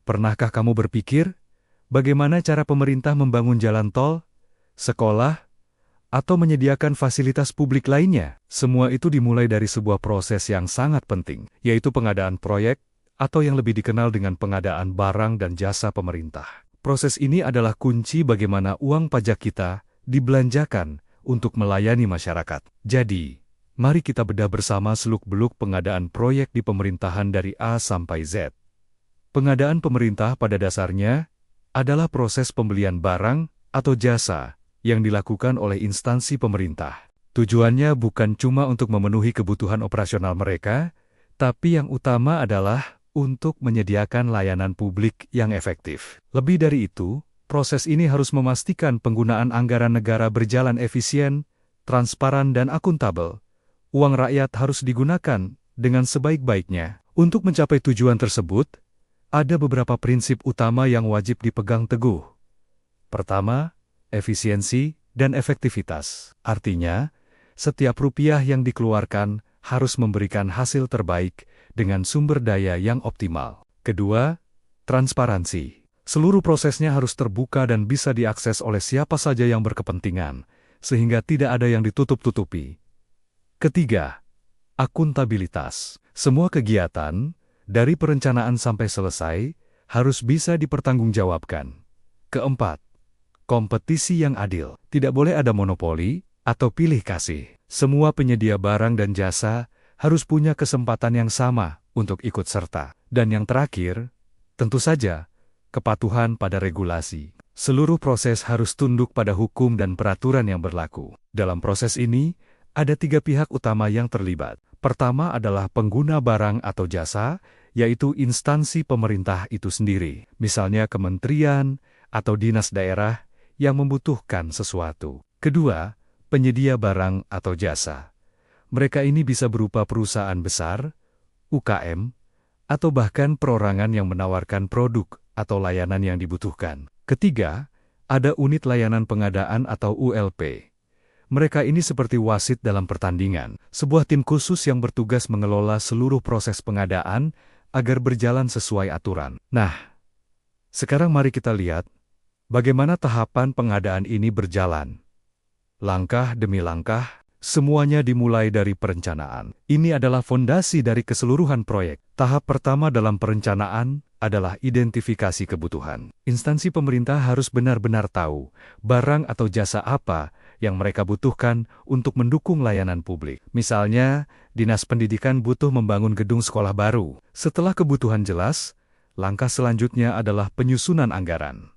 Pernahkah kamu berpikir, bagaimana cara pemerintah membangun jalan tol, sekolah, atau menyediakan fasilitas publik lainnya? Semua itu dimulai dari sebuah proses yang sangat penting, yaitu pengadaan proyek, atau yang lebih dikenal dengan pengadaan barang dan jasa pemerintah. Proses ini adalah kunci bagaimana uang pajak kita dibelanjakan untuk melayani masyarakat. Jadi, mari kita bedah bersama seluk-beluk pengadaan proyek di pemerintahan dari A sampai Z. Pengadaan pemerintah pada dasarnya adalah proses pembelian barang atau jasa yang dilakukan oleh instansi pemerintah. Tujuannya bukan cuma untuk memenuhi kebutuhan operasional mereka, tapi yang utama adalah untuk menyediakan layanan publik yang efektif. Lebih dari itu, proses ini harus memastikan penggunaan anggaran negara berjalan efisien, transparan dan akuntabel. Uang rakyat harus digunakan dengan sebaik-baiknya. Untuk mencapai tujuan tersebut, ada beberapa prinsip utama yang wajib dipegang teguh. Pertama, efisiensi dan efektivitas. Artinya, setiap rupiah yang dikeluarkan harus memberikan hasil terbaik dengan sumber daya yang optimal. Kedua, transparansi. Seluruh prosesnya harus terbuka dan bisa diakses oleh siapa saja yang berkepentingan, sehingga tidak ada yang ditutup-tutupi. Ketiga, akuntabilitas. Semua kegiatan, dari perencanaan sampai selesai, harus bisa dipertanggungjawabkan. Keempat, kompetisi yang adil. Tidak boleh ada monopoli atau pilih kasih. Semua penyedia barang dan jasa harus punya kesempatan yang sama untuk ikut serta. Dan yang terakhir, tentu saja, kepatuhan pada regulasi. Seluruh proses harus tunduk pada hukum dan peraturan yang berlaku. Dalam proses ini, ada 3 pihak utama yang terlibat. Pertama adalah pengguna barang atau jasa, yaitu instansi pemerintah itu sendiri, misalnya kementerian atau dinas daerah yang membutuhkan sesuatu. Kedua, penyedia barang atau jasa. Mereka ini bisa berupa perusahaan besar, UKM, atau bahkan perorangan yang menawarkan produk atau layanan yang dibutuhkan. Ketiga, ada unit layanan pengadaan atau ULP. Mereka ini seperti wasit dalam pertandingan, sebuah tim khusus yang bertugas mengelola seluruh proses pengadaan agar berjalan sesuai aturan. Nah, sekarang mari kita lihat bagaimana tahapan pengadaan ini berjalan. Langkah demi langkah, semuanya dimulai dari perencanaan. Ini adalah fondasi dari keseluruhan proyek. Tahap pertama dalam perencanaan adalah identifikasi kebutuhan. Instansi pemerintah harus benar-benar tahu barang atau jasa apa yang mereka butuhkan untuk mendukung layanan publik. Misalnya, Dinas Pendidikan butuh membangun gedung sekolah baru. Setelah kebutuhan jelas, langkah selanjutnya adalah penyusunan anggaran.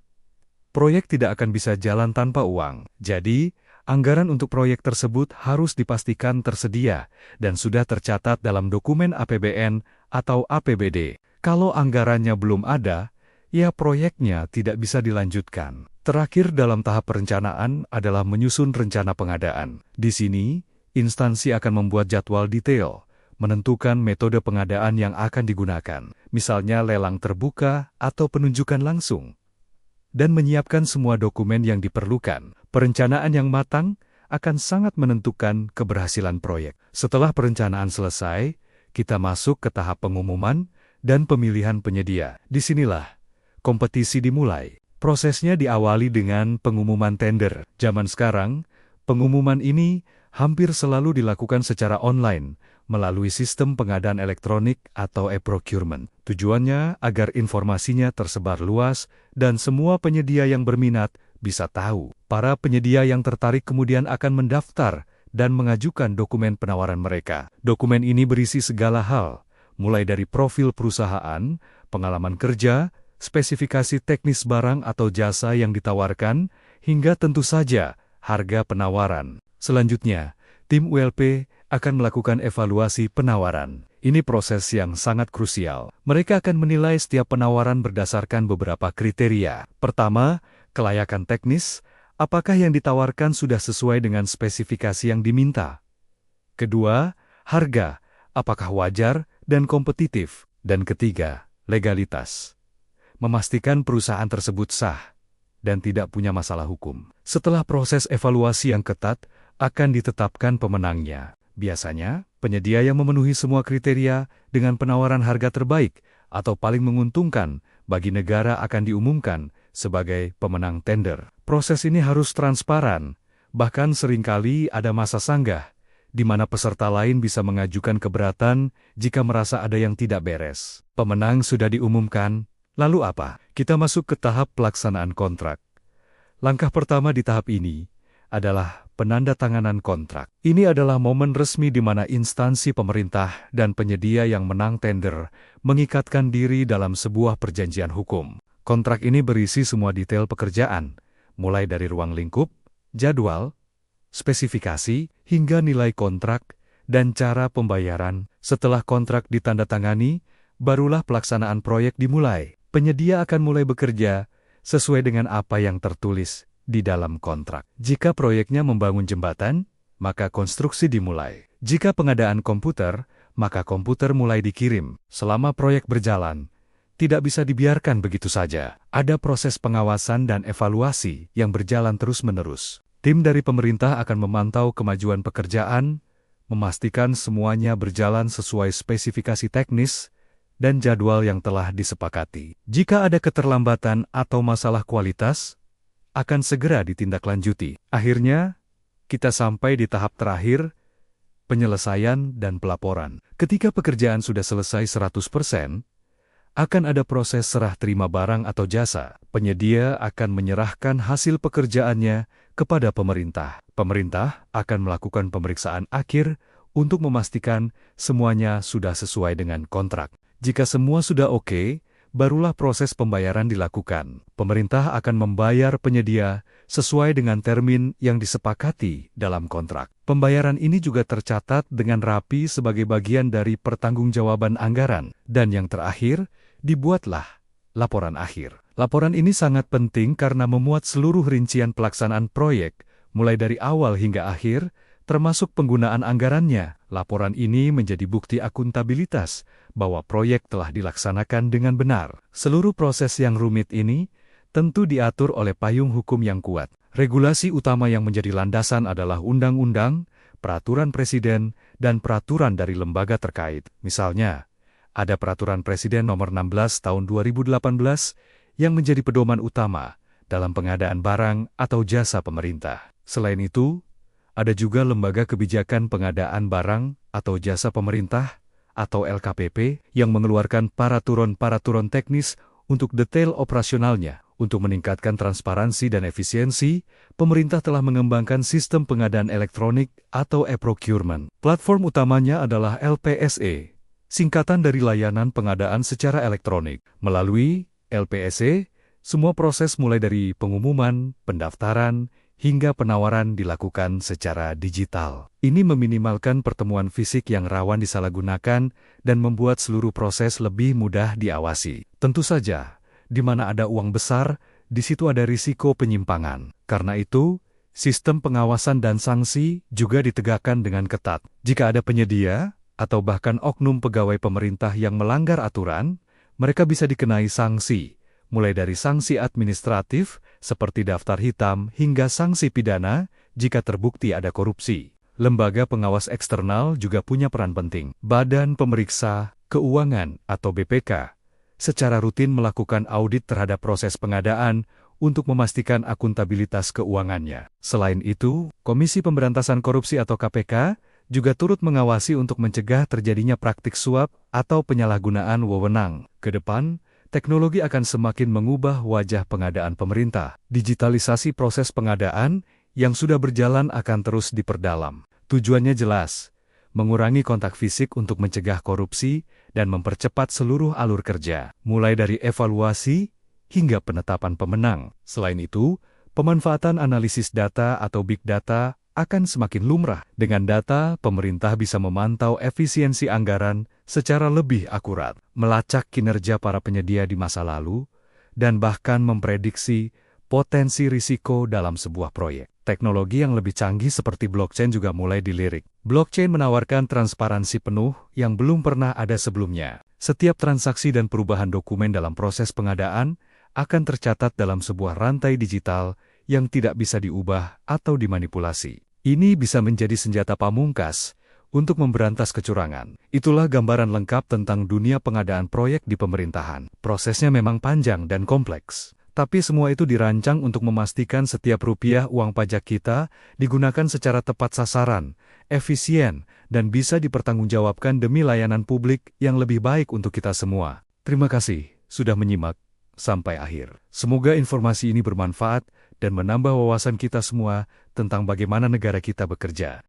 Proyek tidak akan bisa jalan tanpa uang. Jadi, anggaran untuk proyek tersebut harus dipastikan tersedia dan sudah tercatat dalam dokumen APBN atau APBD. Kalau anggarannya belum ada, ya proyeknya tidak bisa dilanjutkan. Terakhir dalam tahap perencanaan adalah menyusun rencana pengadaan. Di sini, instansi akan membuat jadwal detail, menentukan metode pengadaan yang akan digunakan, misalnya lelang terbuka atau penunjukan langsung, dan menyiapkan semua dokumen yang diperlukan. Perencanaan yang matang akan sangat menentukan keberhasilan proyek. Setelah perencanaan selesai, kita masuk ke tahap pengumuman dan pemilihan penyedia. Disinilah kompetisi dimulai. Prosesnya diawali dengan pengumuman tender. Zaman sekarang, pengumuman ini hampir selalu dilakukan secara online melalui sistem pengadaan elektronik atau e-procurement. Tujuannya agar informasinya tersebar luas dan semua penyedia yang berminat bisa tahu. Para penyedia yang tertarik kemudian akan mendaftar dan mengajukan dokumen penawaran mereka. Dokumen ini berisi segala hal, mulai dari profil perusahaan, pengalaman kerja, spesifikasi teknis barang atau jasa yang ditawarkan, hingga tentu saja harga penawaran. Selanjutnya, tim ULP akan melakukan evaluasi penawaran. Ini proses yang sangat krusial. Mereka akan menilai setiap penawaran berdasarkan beberapa kriteria. Pertama, kelayakan teknis, apakah yang ditawarkan sudah sesuai dengan spesifikasi yang diminta. Kedua, harga, apakah wajar dan kompetitif. Dan ketiga, legalitas. Memastikan perusahaan tersebut sah dan tidak punya masalah hukum. Setelah proses evaluasi yang ketat, akan ditetapkan pemenangnya. Biasanya, penyedia yang memenuhi semua kriteria dengan penawaran harga terbaik atau paling menguntungkan bagi negara akan diumumkan sebagai pemenang tender. Proses ini harus transparan, bahkan seringkali ada masa sanggah, di mana peserta lain bisa mengajukan keberatan jika merasa ada yang tidak beres. Pemenang sudah diumumkan, lalu apa? Kita masuk ke tahap pelaksanaan kontrak. Langkah pertama di tahap ini adalah penandatanganan kontrak. Ini adalah momen resmi di mana instansi pemerintah dan penyedia yang menang tender mengikatkan diri dalam sebuah perjanjian hukum. Kontrak ini berisi semua detail pekerjaan, mulai dari ruang lingkup, jadwal, spesifikasi, hingga nilai kontrak dan cara pembayaran. Setelah kontrak ditandatangani, barulah pelaksanaan proyek dimulai. Penyedia akan mulai bekerja sesuai dengan apa yang tertulis di dalam kontrak. Jika proyeknya membangun jembatan, maka konstruksi dimulai. Jika pengadaan komputer, maka komputer mulai dikirim. Selama proyek berjalan, tidak bisa dibiarkan begitu saja. Ada proses pengawasan dan evaluasi yang berjalan terus-menerus. Tim dari pemerintah akan memantau kemajuan pekerjaan, memastikan semuanya berjalan sesuai spesifikasi teknis dan jadwal yang telah disepakati. Jika ada keterlambatan atau masalah kualitas, akan segera ditindaklanjuti. Akhirnya, kita sampai di tahap terakhir, penyelesaian dan pelaporan. Ketika pekerjaan sudah selesai 100%, akan ada proses serah terima barang atau jasa. Penyedia akan menyerahkan hasil pekerjaannya kepada pemerintah. Pemerintah akan melakukan pemeriksaan akhir untuk memastikan semuanya sudah sesuai dengan kontrak. Jika semua sudah oke, barulah proses pembayaran dilakukan. Pemerintah akan membayar penyedia sesuai dengan termin yang disepakati dalam kontrak. Pembayaran ini juga tercatat dengan rapi sebagai bagian dari pertanggungjawaban anggaran. Dan yang terakhir, dibuatlah laporan akhir. Laporan ini sangat penting karena memuat seluruh rincian pelaksanaan proyek, mulai dari awal hingga akhir, termasuk penggunaan anggarannya. Laporan ini menjadi bukti akuntabilitas bahwa proyek telah dilaksanakan dengan benar. Seluruh proses yang rumit ini tentu diatur oleh payung hukum yang kuat. Regulasi utama yang menjadi landasan adalah undang-undang, peraturan presiden, dan peraturan dari lembaga terkait. Misalnya, ada Peraturan Presiden Nomor 16 Tahun 2018 yang menjadi pedoman utama dalam pengadaan barang atau jasa pemerintah. Selain itu, ada juga Lembaga Kebijakan Pengadaan Barang atau Jasa Pemerintah atau LKPP yang mengeluarkan peraturan-peraturan teknis untuk detail operasionalnya. Untuk meningkatkan transparansi dan efisiensi, pemerintah telah mengembangkan sistem pengadaan elektronik atau e-procurement. Platform utamanya adalah LPSE, singkatan dari Layanan Pengadaan Secara Elektronik. Melalui LPSE, semua proses mulai dari pengumuman, pendaftaran, hingga penawaran dilakukan secara digital. Ini meminimalkan pertemuan fisik yang rawan disalahgunakan dan membuat seluruh proses lebih mudah diawasi. Tentu saja, di mana ada uang besar, di situ ada risiko penyimpangan. Karena itu, sistem pengawasan dan sanksi juga ditegakkan dengan ketat. Jika ada penyedia, atau bahkan oknum pegawai pemerintah yang melanggar aturan, mereka bisa dikenai sanksi, mulai dari sanksi administratif, seperti daftar hitam, hingga sanksi pidana jika terbukti ada korupsi. Lembaga pengawas eksternal juga punya peran penting. Badan Pemeriksa Keuangan atau BPK secara rutin melakukan audit terhadap proses pengadaan untuk memastikan akuntabilitas keuangannya. Selain itu, Komisi Pemberantasan Korupsi atau KPK juga turut mengawasi untuk mencegah terjadinya praktik suap atau penyalahgunaan wewenang. Ke depan, teknologi akan semakin mengubah wajah pengadaan pemerintah. Digitalisasi proses pengadaan yang sudah berjalan akan terus diperdalam. Tujuannya jelas, mengurangi kontak fisik untuk mencegah korupsi dan mempercepat seluruh alur kerja, mulai dari evaluasi hingga penetapan pemenang. Selain itu, pemanfaatan analisis data atau big data akan semakin lumrah. Dengan data, pemerintah bisa memantau efisiensi anggaran secara lebih akurat, melacak kinerja para penyedia di masa lalu, dan bahkan memprediksi potensi risiko dalam sebuah proyek. Teknologi yang lebih canggih seperti blockchain juga mulai dilirik. Blockchain menawarkan transparansi penuh yang belum pernah ada sebelumnya. Setiap transaksi dan perubahan dokumen dalam proses pengadaan akan tercatat dalam sebuah rantai digital yang tidak bisa diubah atau dimanipulasi. Ini bisa menjadi senjata pamungkas untuk memberantas kecurangan. Itulah gambaran lengkap tentang dunia pengadaan proyek di pemerintahan. Prosesnya memang panjang dan kompleks. Tapi semua itu dirancang untuk memastikan setiap rupiah uang pajak kita digunakan secara tepat sasaran, efisien, dan bisa dipertanggungjawabkan demi layanan publik yang lebih baik untuk kita semua. Terima kasih sudah menyimak sampai akhir. Semoga informasi ini bermanfaat dan menambah wawasan kita semua tentang bagaimana negara kita bekerja.